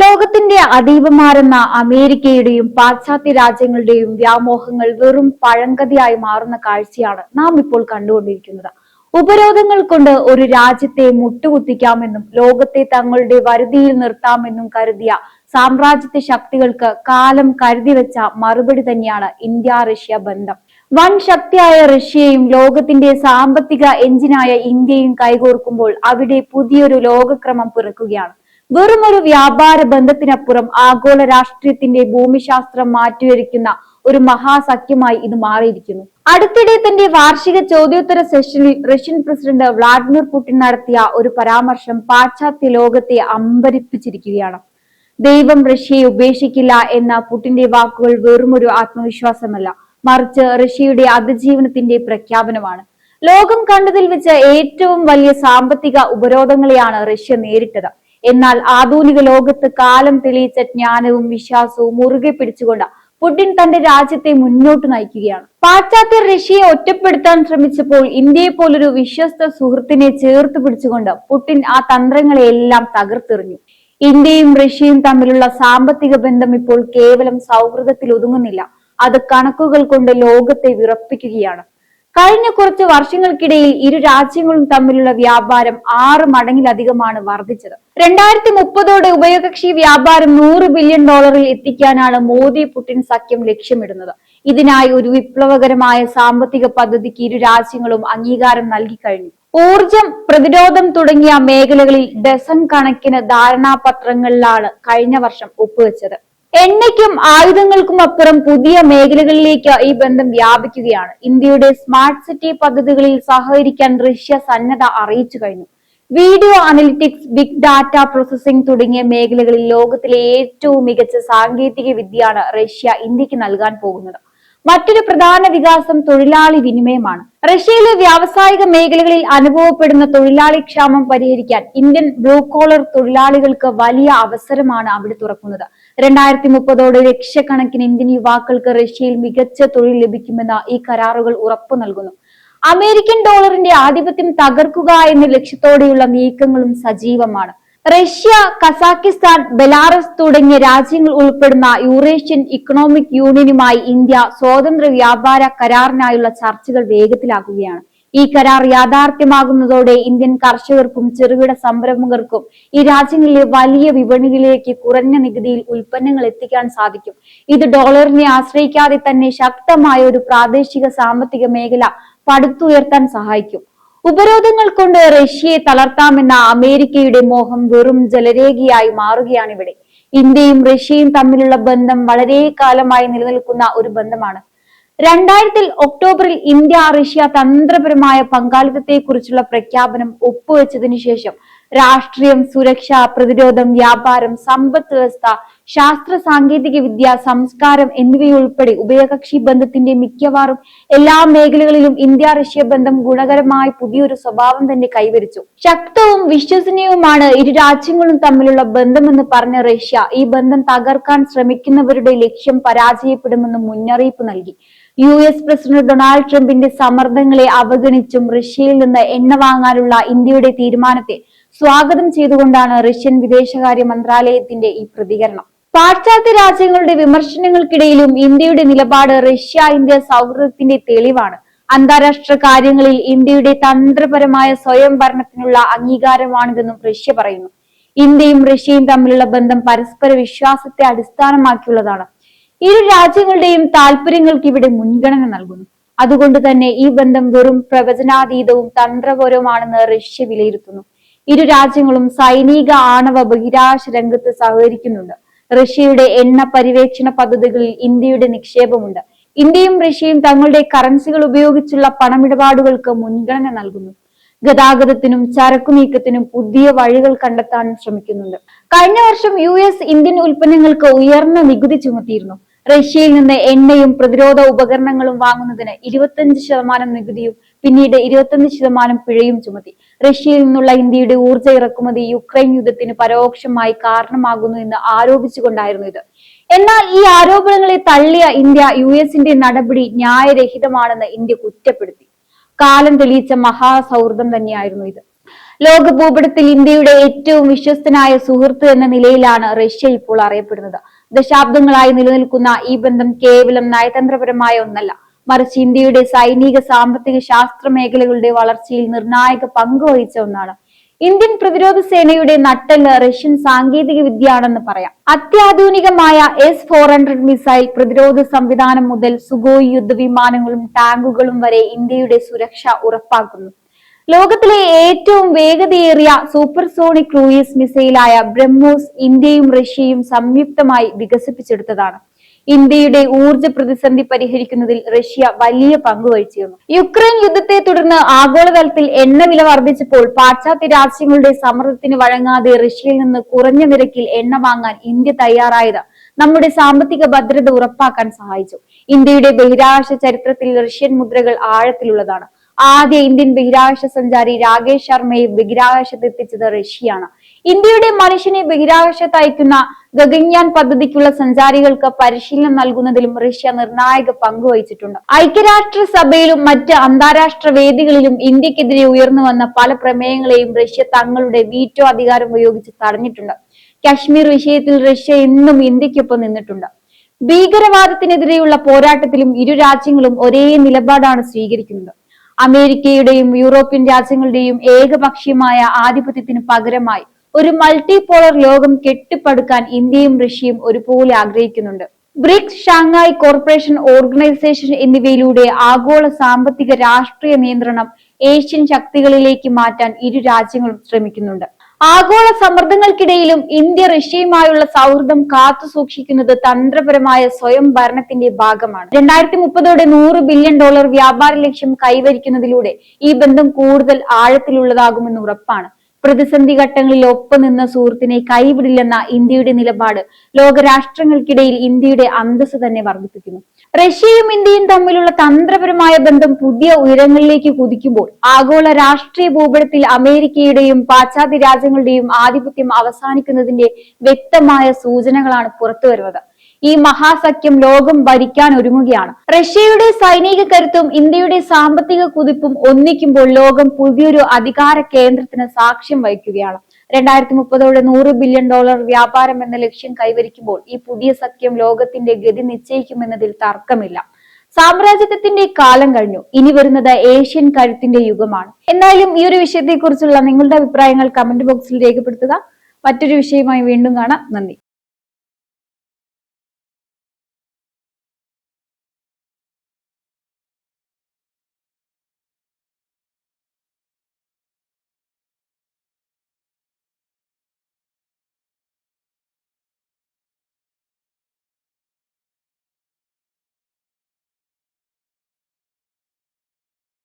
ലോകത്തിന്റെ അതീവമാർന്ന അമേരിക്കയുടെയും പാശ്ചാത്യ രാജ്യങ്ങളുടെയും വ്യാമോഹങ്ങൾ വെറും പഴങ്കഥയായി മാറുന്ന കാഴ്ചയാണ് നാം ഇപ്പോൾ കണ്ടുകൊണ്ടിരിക്കുന്നത്. ഉപരോധങ്ങൾ കൊണ്ട് ഒരു രാജ്യത്തെ മുട്ടുകുത്തിക്കാമെന്നും ലോകത്തെ തങ്ങളുടെ വരുതിയിൽ നിർത്താമെന്നും കരുതിയ സാമ്രാജ്യത്വ ശക്തികൾക്ക് കാലം കരുതി വെച്ച മറുപടി തന്നെയാണ് ഇന്ത്യ റഷ്യ ബന്ധം. വൻ ശക്തിയായ റഷ്യയും ലോകത്തിന്റെ സാമ്പത്തിക എഞ്ചിനായ ഇന്ത്യയും കൈകോർക്കുമ്പോൾ അവിടെ പുതിയൊരു ലോകക്രമം പിറക്കുകയാണ്. വെറും ഒരു വ്യാപാര ബന്ധത്തിനപ്പുറം ആഗോള രാഷ്ട്രീയത്തിന്റെ ഭൂമിശാസ്ത്രം മാറ്റിവെക്കുന്ന ഒരു മഹാസഖ്യമായി ഇത് മാറിയിരിക്കുന്നു. അടുത്തിടെ തന്റെ വാർഷിക ചോദ്യോത്തര സെഷനിൽ റഷ്യൻ പ്രസിഡന്റ് വ്ളാഡിമിർ പുടിൻ നടത്തിയ ഒരു പരാമർശം പാശ്ചാത്യ ലോകത്തെ അമ്പരിപ്പിച്ചിരിക്കുകയാണ്. ദൈവം റഷ്യയെ ഉപേക്ഷിക്കില്ല എന്ന പുടിന്റെ വാക്കുകൾ വെറും ഒരു ആത്മവിശ്വാസമല്ല, മറിച്ച് റഷ്യയുടെ അതിജീവനത്തിന്റെ പ്രഖ്യാപനമാണ്. ലോകം കണ്ടതിൽ വെച്ച് ഏറ്റവും വലിയ സാമ്പത്തിക ഉപരോധങ്ങളെയാണ് റഷ്യ നേരിട്ടത്. എന്നാൽ ആധുനിക ലോകത്ത് കാലം തെളിയിച്ച ജ്ഞാനവും വിശ്വാസവും മുറുകെ പിടിച്ചുകൊണ്ട് പുടിൻ തന്റെ രാജ്യത്തെ മുന്നോട്ട് നയിക്കുകയാണ്. പാശ്ചാത്യർ റഷ്യയെ ഒറ്റപ്പെടുത്താൻ ശ്രമിച്ചപ്പോൾ ഇന്ത്യയെ പോലൊരു വിശ്വസ്ത സുഹൃത്തിനെ ചേർത്ത് പിടിച്ചുകൊണ്ട് പുടിൻ ആ തന്ത്രങ്ങളെയെല്ലാം തകർത്തെറിഞ്ഞു. ഇന്ത്യയും റഷ്യയും തമ്മിലുള്ള സാമ്പത്തിക ബന്ധം ഇപ്പോൾ കേവലം സൗഹൃദത്തിൽ ഒതുങ്ങുന്നില്ല, അത് കണക്കുകൾ കൊണ്ട് ലോകത്തെ വിറപ്പിക്കുകയാണ്. കഴിഞ്ഞ കുറച്ച് വർഷങ്ങൾക്കിടയിൽ ഇരു രാജ്യങ്ങളും തമ്മിലുള്ള വ്യാപാരം 6 മടങ്ങിലധികമാണ് വർദ്ധിച്ചത്. 2030 ഉഭയകക്ഷി വ്യാപാരം $100 ബില്യൺ എത്തിക്കാനാണ് മോദി പുടിൻ സഖ്യം ലക്ഷ്യമിടുന്നത്. ഇതിനായി ഒരു വിപ്ലവകരമായ സാമ്പത്തിക പദ്ധതിക്ക് ഇരു രാജ്യങ്ങളും അംഗീകാരം നൽകി കഴിഞ്ഞു. ഊർജം, പ്രതിരോധം തുടങ്ങിയ മേഖലകളിൽ ഡസൻ കണക്കിന് ധാരണാപത്രങ്ങളിലാണ് കഴിഞ്ഞ വർഷം ഒപ്പുവെച്ചത്. എണ്ണയ്ക്കും ആയുധങ്ങൾക്കും അപ്പുറം പുതിയ മേഖലകളിലേക്ക് ഈ ബന്ധം വ്യാപിക്കുകയാണ്. ഇന്ത്യയുടെ സ്മാർട്ട് സിറ്റി പദ്ധതികളിൽ സഹകരിക്കാൻ റഷ്യ സന്നദ്ധ അറിയിച്ചു കഴിഞ്ഞു. Video analytics, big data processing തുടങ്ങിയ മേഖലകളിൽ ലോകത്തിലെ ഏറ്റവും മികച്ച സാങ്കേതിക വിദ്യയാണ് റഷ്യ ഇന്ത്യക്ക് നൽകാൻ പോകുന്നത്. മറ്റൊരു പ്രധാന വികാസം തൊഴിലാളി വിനിമയമാണ്. റഷ്യയിലെ വ്യാവസായിക മേഖലകളിൽ അനുഭവപ്പെടുന്ന തൊഴിലാളി ക്ഷാമം പരിഹരിക്കാൻ ഇന്ത്യൻ ബ്ലൂ കോളർ തൊഴിലാളികൾക്ക് വലിയ അവസരമാണ് അവിടെ തുറക്കുന്നത്. 2030 ലക്ഷക്കണക്കിന് ഇന്ത്യൻ യുവാക്കൾക്ക് റഷ്യയിൽ മികച്ച തൊഴിൽ ലഭിക്കുമെന്ന് ഈ കരാറുകൾ ഉറപ്പു നൽകുന്നു. അമേരിക്കൻ ഡോളറിന്റെ ആധിപത്യം തകർക്കുക എന്ന ലക്ഷ്യത്തോടെയുള്ള നീക്കങ്ങളും സജീവമാണ്. റഷ്യ, കസാക്കിസ്ഥാൻ, ബെലാറസ് തുടങ്ങിയ രാജ്യങ്ങൾ ഉൾപ്പെടുന്ന യൂറേഷ്യൻ ഇക്കണോമിക് യൂണിയനുമായി ഇന്ത്യ സ്വതന്ത്ര വ്യാപാര കരാറിനായുള്ള ചർച്ചകൾ വേഗത്തിലാക്കുകയാണ്. ഈ കരാർ യാഥാർത്ഥ്യമാകുന്നതോടെ ഇന്ത്യൻ കർഷകർക്കും ചെറുകിട സംരംഭകർക്കും ഈ രാജ്യങ്ങളിലെ വലിയ വിപണികളിലേക്ക് കുറഞ്ഞ നികുതിയിൽ ഉൽപ്പന്നങ്ങൾ എത്തിക്കാൻ സാധിക്കും. ഇത് ഡോളറിനെ ആശ്രയിക്കാതെ തന്നെ ശക്തമായ ഒരു പ്രാദേശിക സാമ്പത്തിക മേഖല പടുത്തുയർത്താൻ സഹായിക്കും. ഉപരോധങ്ങൾ കൊണ്ട് റഷ്യയെ തളർത്താമെന്ന അമേരിക്കയുടെ മോഹം വെറും ജലരേഖയായി മാറുകയാണിവിടെ. ഇന്ത്യയും റഷ്യയും തമ്മിലുള്ള ബന്ധം വളരെ കാലമായി നിലനിൽക്കുന്ന ഒരു ബന്ധമാണ്. 2000 ഒക്ടോബറിൽ ഇന്ത്യ റഷ്യ തന്ത്രപരമായ പങ്കാളിത്തത്തെക്കുറിച്ചുള്ള പ്രഖ്യാപനം ഒപ്പുവെച്ചതിനു ശേഷം രാഷ്ട്രീയം, സുരക്ഷ, പ്രതിരോധം, വ്യാപാരം, സമ്പദ് വ്യവസ്ഥ, ശാസ്ത്ര സാങ്കേതിക വിദ്യ, സംസ്കാരം എന്നിവയുൾപ്പെടെ ഉഭയകക്ഷി ബന്ധത്തിന്റെ മിക്കവാറും എല്ലാ മേഖലകളിലും ഇന്ത്യ റഷ്യ ബന്ധം ഗുണകരമായി പുതിയൊരു സ്വഭാവം തന്നെ കൈവരിച്ചു. ശക്തവും വിശ്വസനീയവുമാണ് ഇരു രാജ്യങ്ങളും തമ്മിലുള്ള ബന്ധമെന്ന് പറഞ്ഞ റഷ്യ ഈ ബന്ധം തകർക്കാൻ ശ്രമിക്കുന്നവരുടെ ലക്ഷ്യം പരാജയപ്പെടുമെന്ന് മുന്നറിയിപ്പ് നൽകി. US പ്രസിഡന്റ് ഡൊണാൾഡ് ട്രംപിന്റെ സമ്മർദ്ദങ്ങളെ അവഗണിച്ചും റഷ്യയിൽ നിന്ന് എണ്ണ വാങ്ങാനുള്ള ഇന്ത്യയുടെ തീരുമാനത്തെ സ്വാഗതം ചെയ്തുകൊണ്ടാണ് റഷ്യൻ വിദേശകാര്യ മന്ത്രാലയത്തിന്റെ ഈ പ്രതികരണം. പാശ്ചാത്യ രാജ്യങ്ങളുടെ വിമർശനങ്ങൾക്കിടയിലും ഇന്ത്യയുടെ നിലപാട് റഷ്യ ഇന്ത്യ സൗഹൃദത്തിന്റെ തെളിവാണ്. അന്താരാഷ്ട്ര കാര്യങ്ങളിൽ ഇന്ത്യയുടെ തന്ത്രപരമായ സ്വയം ഭരണത്തിനുള്ള അംഗീകാരമാണിതെന്നും റഷ്യ പറയുന്നു. ഇന്ത്യയും റഷ്യയും തമ്മിലുള്ള ബന്ധം പരസ്പര വിശ്വാസത്തെ അടിസ്ഥാനമാക്കിയുള്ളതാണ്. ഇരു രാജ്യങ്ങളുടെയും താല്പര്യങ്ങൾക്ക് ഇവിടെ മുൻഗണന നൽകുന്നു. അതുകൊണ്ട് തന്നെ ഈ ബന്ധം വെറും പ്രവചനാതീതവും തന്ത്രപരവുമാണെന്ന് റഷ്യ വിലയിരുത്തുന്നു. ഇരു രാജ്യങ്ങളും സൈനിക, ആണവ, ബഹിരാകാശ രംഗത്ത് സഹകരിക്കുന്നുണ്ട്. റഷ്യയുടെ എണ്ണ പര്യവേക്ഷണ പദ്ധതികളിൽ ഇന്ത്യയുടെ നിക്ഷേപമുണ്ട്. ഇന്ത്യയും റഷ്യയും തങ്ങളുടെ കറൻസികൾ ഉപയോഗിച്ചുള്ള പണമിടപാടുകൾക്ക് മുൻഗണന നൽകുന്നു. ഗതാഗതത്തിനും ചരക്കു നീക്കത്തിനും പുതിയ വഴികൾ കണ്ടെത്താൻ ശ്രമിക്കുന്നുണ്ട്. കഴിഞ്ഞ വർഷം US ഇന്ത്യൻ ഉൽപ്പന്നങ്ങൾക്ക് ഉയർന്ന നികുതി ചുമത്തിയിരുന്നു. റഷ്യയിൽ നിന്ന് എണ്ണയും പ്രതിരോധ ഉപകരണങ്ങളും വാങ്ങുന്നതിന് 25% നികുതിയും പിന്നീട് 21% പിഴയും ചുമത്തി. റഷ്യയിൽ നിന്നുള്ള ഇന്ത്യയുടെ ഊർജ്ജ ഇറക്കുമതി യുക്രൈൻ യുദ്ധത്തിന് പരോക്ഷമായി കാരണമാകുന്നു എന്ന് ആരോപിച്ചുകൊണ്ടായിരുന്നു ഇത്. എന്നാൽ ഈ ആരോപണങ്ങളെ തള്ളിയ ഇന്ത്യ US നടപടി ന്യായരഹിതമാണെന്ന് ഇന്ത്യ കുറ്റപ്പെടുത്തി. കാലം തെളിയിച്ച മഹാസൗഹൃദം തന്നെയായിരുന്നു ഇത്. ലോക ഭൂപടത്തിൽ ഇന്ത്യയുടെ ഏറ്റവും വിശ്വസ്തനായ സുഹൃത്ത് എന്ന നിലയിലാണ് റഷ്യ ഇപ്പോൾ അറിയപ്പെടുന്നത്. ദശാബ്ദങ്ങളായി നിലനിൽക്കുന്ന ഈ ബന്ധം കേവലം നയതന്ത്രപരമായ ഒന്നല്ല, മറിച്ച് ഇന്ത്യയുടെ സൈനിക, സാമ്പത്തിക, ശാസ്ത്ര മേഖലകളുടെ വളർച്ചയിൽ നിർണായക പങ്ക് വഹിച്ച ഒന്നാണ്. ഇന്ത്യൻ പ്രതിരോധ സേനയുടെ നട്ടെല്ല് റഷ്യൻ സാങ്കേതിക വിദ്യയാണെന്ന് പറയാം. അത്യാധുനികമായ S-400 മിസൈൽ പ്രതിരോധ സംവിധാനം മുതൽ സുഖോയ് യുദ്ധവിമാനങ്ങളും ടാങ്കുകളും വരെ ഇന്ത്യയുടെ സുരക്ഷ ഉറപ്പാക്കുന്നു. ലോകത്തിലെ ഏറ്റവും വേഗതയേറിയ സൂപ്പർസോണിക് ക്രൂയിസ് മിസൈലായ ബ്രഹ്മോസ് ഇന്ത്യയും റഷ്യയും സംയുക്തമായി വികസിപ്പിച്ചെടുത്തതാണ്. ഇന്ത്യയുടെ ഊർജ പ്രതിസന്ധി പരിഹരിക്കുന്നതിൽ റഷ്യ വലിയ പങ്ക് വഹിച്ചിരുന്നു. യുക്രൈൻ യുദ്ധത്തെ തുടർന്ന് ആഗോളതലത്തിൽ എണ്ണവില വർദ്ധിച്ചപ്പോൾ പാശ്ചാത്യ രാജ്യങ്ങളുടെ സമ്മർദ്ദത്തിന് വഴങ്ങാതെ റഷ്യയിൽ നിന്ന് കുറഞ്ഞ നിരക്കിൽ എണ്ണ വാങ്ങാൻ ഇന്ത്യ തയ്യാറായത് നമ്മുടെ സാമ്പത്തിക ഭദ്രത ഉറപ്പാക്കാൻ സഹായിച്ചു. ഇന്ത്യയുടെ ബഹിരാകാശ ചരിത്രത്തിൽ റഷ്യൻ മുദ്രകൾ ആഴത്തിലുള്ളതാണ്. ആദ്യ ഇന്ത്യൻ ബഹിരാകാശ സഞ്ചാരി രാകേഷ് ശർമ്മയെ ബഹിരാകാശത്ത് എത്തിച്ചത് റഷ്യയാണ്. ഇന്ത്യയുടെ മനുഷ്യനെ ബഹിരാകാശത്ത് അയക്കുന്ന ഗഗൻയാൻ പദ്ധതിക്കുള്ള സഞ്ചാരികൾക്ക് പരിശീലനം നൽകുന്നതിലും റഷ്യ നിർണായക പങ്ക് വഹിച്ചിട്ടുണ്ട്. ഐക്യരാഷ്ട്രസഭയിലും മറ്റ് അന്താരാഷ്ട്ര വേദികളിലും ഇന്ത്യക്കെതിരെ ഉയർന്നു വന്ന പല പ്രമേയങ്ങളെയും റഷ്യ തങ്ങളുടെ വീറ്റോ അധികാരം ഉപയോഗിച്ച് തടഞ്ഞിട്ടുണ്ട്. കശ്മീർ വിഷയത്തിൽ റഷ്യ എന്നും ഇന്ത്യക്കൊപ്പം നിന്നിട്ടുണ്ട്. ഭീകരവാദത്തിനെതിരെയുള്ള പോരാട്ടത്തിലും ഇരു രാജ്യങ്ങളും ഒരേ നിലപാടാണ് സ്വീകരിക്കുന്നത്. അമേരിക്കയുടെയും യൂറോപ്യൻ രാജ്യങ്ങളുടെയും ഏകപക്ഷീയമായ ആധിപത്യത്തിന് പകരമായി ഒരു മൾട്ടിപോളർ ലോകം കെട്ടിപ്പടുക്കാൻ ഇന്ത്യയും റഷ്യയും ഒരുപോലെ ആഗ്രഹിക്കുന്നുണ്ട്. ബ്രിക്സ്, ഷാങ്ഹായ് കോർപ്പറേഷൻ ഓർഗനൈസേഷൻ എന്നിവയിലൂടെ ആഗോള സാമ്പത്തിക രാഷ്ട്രീയ നിയന്ത്രണം ഏഷ്യൻ ശക്തികളിലേക്ക് മാറ്റാൻ ഇരു രാജ്യങ്ങളും ശ്രമിക്കുന്നുണ്ട്. ആഗോള സമ്മർദ്ദങ്ങൾക്കിടയിലും ഇന്ത്യ റഷ്യയുമായുള്ള സൗഹൃദം കാത്തു സൂക്ഷിക്കുന്നത് തന്ത്രപരമായ സ്വയം ഭരണത്തിന്റെ ഭാഗമാണ്. 2030 $100 ബില്യൺ വ്യാപാര ലക്ഷ്യം കൈവരിക്കുന്നതിലൂടെ ഈ ബന്ധം കൂടുതൽ ആഴത്തിലുള്ളതാകുമെന്ന് ഉറപ്പാണ്. പ്രതിസന്ധി ഘട്ടങ്ങളിൽ ഒപ്പം നിന്ന സുഹൃത്തിനെ കൈവിടില്ലെന്ന ഇന്ത്യയുടെ നിലപാട് ലോകരാഷ്ട്രങ്ങൾക്കിടയിൽ ഇന്ത്യയുടെ അന്തസ്സ് തന്നെ വർദ്ധിപ്പിക്കുന്നു. റഷ്യയും ഇന്ത്യയും തമ്മിലുള്ള തന്ത്രപരമായ ബന്ധം പുതിയ ഉയരങ്ങളിലേക്ക് കുതിക്കുമ്പോൾ ആഗോള രാഷ്ട്രീയ ഭൂപടത്തിൽ അമേരിക്കയുടെയും പാശ്ചാത്യ രാജ്യങ്ങളുടെയും ആധിപത്യം അവസാനിക്കുന്നതിന്റെ വ്യക്തമായ സൂചനകളാണ് പുറത്തുവരുന്നത്. ഈ മഹാസഖ്യം ലോകം ഭരിക്കാൻ ഒരുങ്ങുകയാണ്. റഷ്യയുടെ സൈനിക കരുത്തും ഇന്ത്യയുടെ സാമ്പത്തിക കുതിപ്പും ഒന്നിക്കുമ്പോൾ ലോകം പുതിയൊരു അധികാര കേന്ദ്രത്തിന് സാക്ഷ്യം വഹിക്കുകയാണ്. 2030 $100 ബില്യൺ വ്യാപാരം എന്ന ലക്ഷ്യം കൈവരിക്കുമ്പോൾ ഈ പുതിയ സഖ്യം ലോകത്തിന്റെ ഗതി നിശ്ചയിക്കുമെന്നതിൽ തർക്കമില്ല. സാമ്രാജ്യത്വത്തിന്റെ കാലം കഴിഞ്ഞു, ഇനി വരുന്നത് ഏഷ്യൻ കരുത്തിന്റെ യുഗമാണ്. എന്തായാലും ഈ ഒരു വിഷയത്തെക്കുറിച്ചുള്ള നിങ്ങളുടെ അഭിപ്രായങ്ങൾ കമന്റ് ബോക്സിൽ രേഖപ്പെടുത്തുക. മറ്റൊരു വിഷയവുമായി വീണ്ടും കാണാം. നന്ദി.